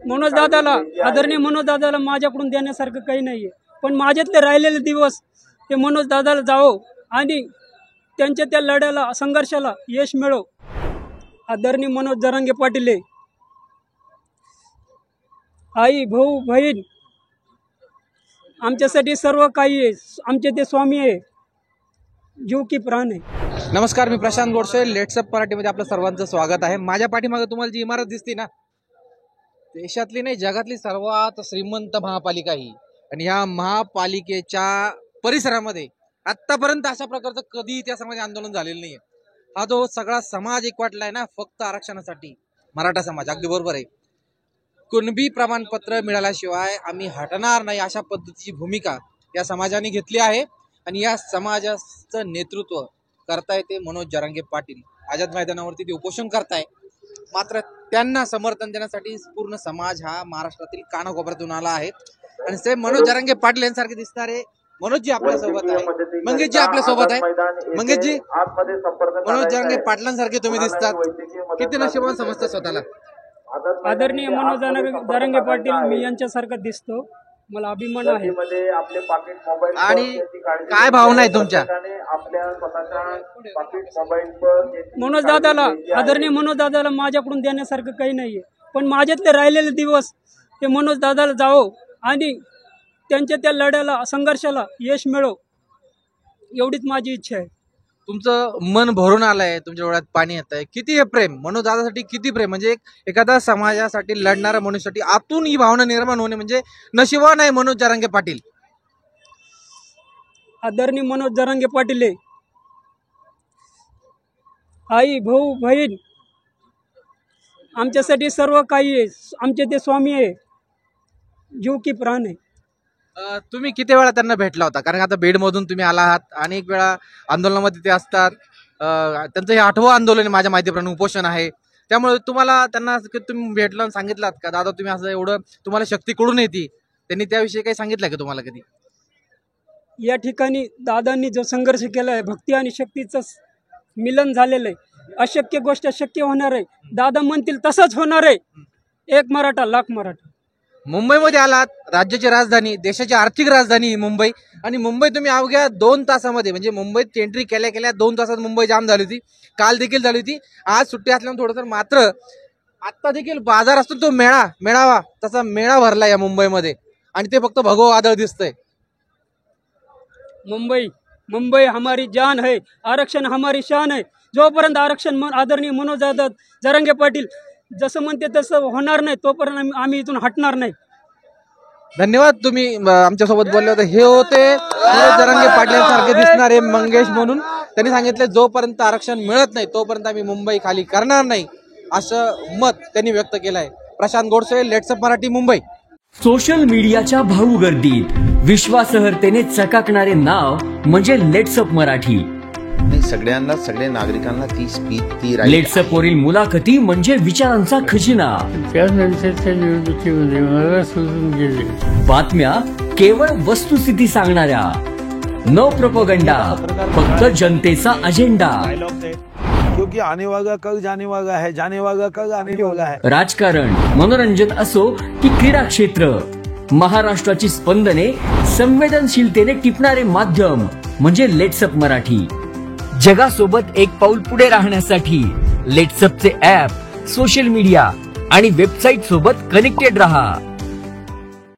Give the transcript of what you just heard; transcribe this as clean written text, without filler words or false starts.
मनोज दादाला, आदरणीय मनोज दादाला माझ्याकडून देण्यासारखं काही नाहीये, पण माझ्यातले राहिलेले दिवस ते मनोज दादाला जावो आणि त्यांच्या त्या लढ्याला, संघर्षाला यश मिळो. आदरणीय मनोज जरांगे पाटील, आई, भाऊ, बहीण आमच्यासाठी सर्व काही आहे. आमचे ते स्वामी आहे, जीव की प्राण आहे. नमस्कार, मी प्रशांत गोडसे. लेट्सअप मराठीमध्ये आपलं सर्वांचं स्वागत आहे. माझ्या पाठीमागे तुम्हाला जी इमारत दिसते ना, देशातली नाही जगातली सर्वात श्रीमंत महापालिका ही. आणि ह्या महापालिकेच्या परिसरामध्ये आतापर्यंत अशा प्रकारचं कधी इतिहासामध्ये आंदोलन झालेलं नाहीये. हा जो सगळा समाज एकवटलाय ना फक्त आरक्षणासाठी, मराठा समाज, अगदी बरोबर आहे. कुणबी प्रमाणपत्र मिळाल्याशिवाय आम्ही हटणार नाही, अशा पद्धतीची भूमिका या समाजाने घेतली आहे. आणि या समाजाचं नेतृत्व करताय ते मनोज जरांगे पाटील. आझाद मैदानावरती ते उपोषण करताय. मात्र त्यांना समर्थन देण्यासाठी पूर्ण समाज हा महाराष्ट्रातील कानाकोपऱ्यातून आला आहे. आणि ते मनोज जरांगे पाटील यांसारखे दिसणारे मनोजजी आपल्या सोबत आहे, मंगेशजी आपल्या सोबत आहे. मंगेशजी, मनोज जरांगे पाटलांसारखे तुम्ही दिसतात, किती नशिबान समजता स्वतःला? आदरणीय मनोज जरांगे पाटील, मी यांच्यासारखं दिसतो, मला अभिमान आहे. आणि काय भावना आहे तुमच्या? मनोज दादाला, आदरणीय मनोज दादाला माझ्याकडून देण्यासारखं काही नाहीये, पण माझ्यातले राहिलेले दिवस ते मनोज दादाला जावो आणि त्यांच्या त्या लढ्याला, संघर्षाला यश मिळो, एवढीच माझी इच्छा आहे. तुमचं मन भरून आलंय, तुमच्या डोळ्यात पाणी येत आहे. किती हे प्रेम मनोज दादासाठी, किती प्रेम! म्हणजे एखादा समाजासाठी लढणारा मनुष्यासाठी आतून ही भावना निर्माण होणे म्हणजे नशिबान आहे मनोज जरांगे पाटील. आदरणीय मनोज जरांगे पाटील, आई, भाऊ, बहीण आमच्यासाठी सर्व काही आहे. आमचे ते स्वामी आहे, जीव की प्राण आहे. तुम्ही किती वेळा त्यांना भेटला होता? कारण आता बीडमधून तुम्ही आला आहात, अनेक वेळा आंदोलनामध्ये ते असतात. त्यांचं हे 8वं आंदोलन आहे माझ्या माहितीप्रमाणे, उपोषण आहे. त्यामुळे तुम्हाला त्यांना तुम्ही भेटला आणि सांगितलात का, दादा तुम्ही असं एवढं तुम्हाला शक्ती कुठून येते? त्यांनी त्याविषयी काही सांगितलं का तुम्हाला कधी? या ठिकाणी दादांनी जो संघर्ष केला आहे, भक्ती आणि शक्तीचं मिलन झालेलं आहे. अशक्य गोष्ट शक्य होणार आहे. दादा म्हणतील तसंच होणार आहे. एक मराठा लाख मराठा. मुंबईमध्ये आलात, राज्याची राजधानी, देशाची आर्थिक राजधानी ही मुंबई. आणि मुंबई तुम्ही अवघ्या 2 तासामध्ये, म्हणजे मुंबईत एंट्री केल्या केल्या 2 तासात मुंबई जाम झाली होती. काल देखील झाली होती, आज सुट्टी असल्यामुळे थोडंसं. मात्र आता देखील बाजार असतो तो मेळावा तसा मेळा भरला या मुंबईमध्ये. आणि ते फक्त भगवं वादळ दिसतंय. मुंबई हमारी जान है, आरक्षण हमारी शान है. जोपर्यंत आरक्षण आदरणीय मनोज दादा जरांगे पाटील जसं म्हणते तसं होणार नाही, तोपर्यंत आम्ही इथून हटणार नाही. धन्यवाद, तुम्ही आमच्यासोबत बोलले होते. हे होते मनोज जरांगे पाटलांसारखे दिसणारे मंगेश म्हणून. त्यांनी सांगितले जोपर्यंत आरक्षण मिळत नाही तोपर्यंत आम्ही मुंबई खाली करणार नाही, असं मत त्यांनी व्यक्त केलं आहे. प्रशांत गोडसे, लेट्सअप मराठी, मुंबई. सोशल मीडियाच्या भाऊ गर्दीत विश्वासार्हतेने चकाकणारे नाव म्हणजे लेट्सअप मराठी. सगळ्यांना, सगळ्या नागरिकांना ती स्पीच, ती लेट्सअप वरील मुलाखती म्हणजे विचारांचा खजिना. त्यानंतरच्या निवडणुकीमध्ये मला सोडून गेले. बातम्या केवळ वस्तुस्थिती सांगणाऱ्या, न प्रोपगंडा, फक्त जनतेचा अजेंडा. क्योंकि आने वाला कल जाने वाला है, जाने वाला कल आने वाला है. राजकारण, मनोरंजन असो की क्रीडा क्षेत्र, महाराष्ट्राची स्पंदने संवेदनशीलतेने टिपणारे माध्यम म्हणजे लेट्सअप मराठी. जगासोबत एक पाऊल पुढे राहण्यासाठी लेट्सअपचे ऍप, सोशल मीडिया आणि वेबसाईट सोबत कनेक्टेड रहा.